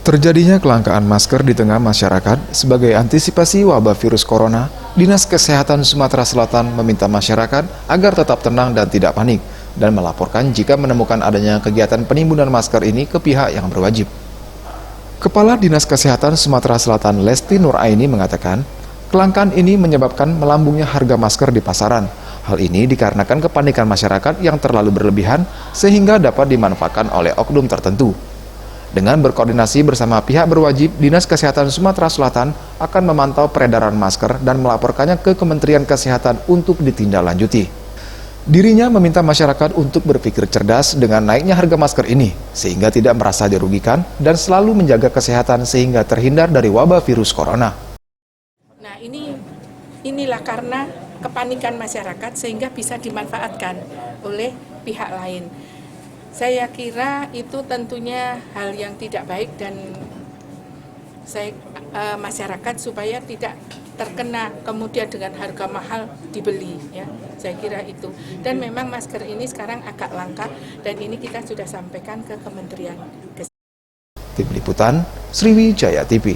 Terjadinya kelangkaan masker di tengah masyarakat sebagai antisipasi wabah virus corona, Dinas Kesehatan Sumatera Selatan meminta masyarakat agar tetap tenang dan tidak panik, dan melaporkan jika menemukan adanya kegiatan penimbunan masker ini ke pihak yang berwajib. Kepala Dinas Kesehatan Sumatera Selatan Lesti Nuraini mengatakan, kelangkaan ini menyebabkan melambungnya harga masker di pasaran. Hal ini dikarenakan kepanikan masyarakat yang terlalu berlebihan sehingga dapat dimanfaatkan oleh oknum tertentu. Dengan berkoordinasi bersama pihak berwajib, Dinas Kesehatan Sumatera Selatan akan memantau peredaran masker dan melaporkannya ke Kementerian Kesehatan untuk ditindaklanjuti. Dirinya meminta masyarakat untuk berpikir cerdas dengan naiknya harga masker ini, sehingga tidak merasa dirugikan dan selalu menjaga kesehatan sehingga terhindar dari wabah virus corona. Nah, inilah karena kepanikan masyarakat sehingga bisa dimanfaatkan oleh pihak lain. Saya kira itu tentunya hal yang tidak baik dan masyarakat supaya tidak terkena kemudian dengan harga mahal dibeli, ya. Saya kira itu. Dan memang masker ini sekarang agak langka dan ini kita sudah sampaikan ke Kementerian Kesehatan. Tim Liputan, Sriwijaya TV.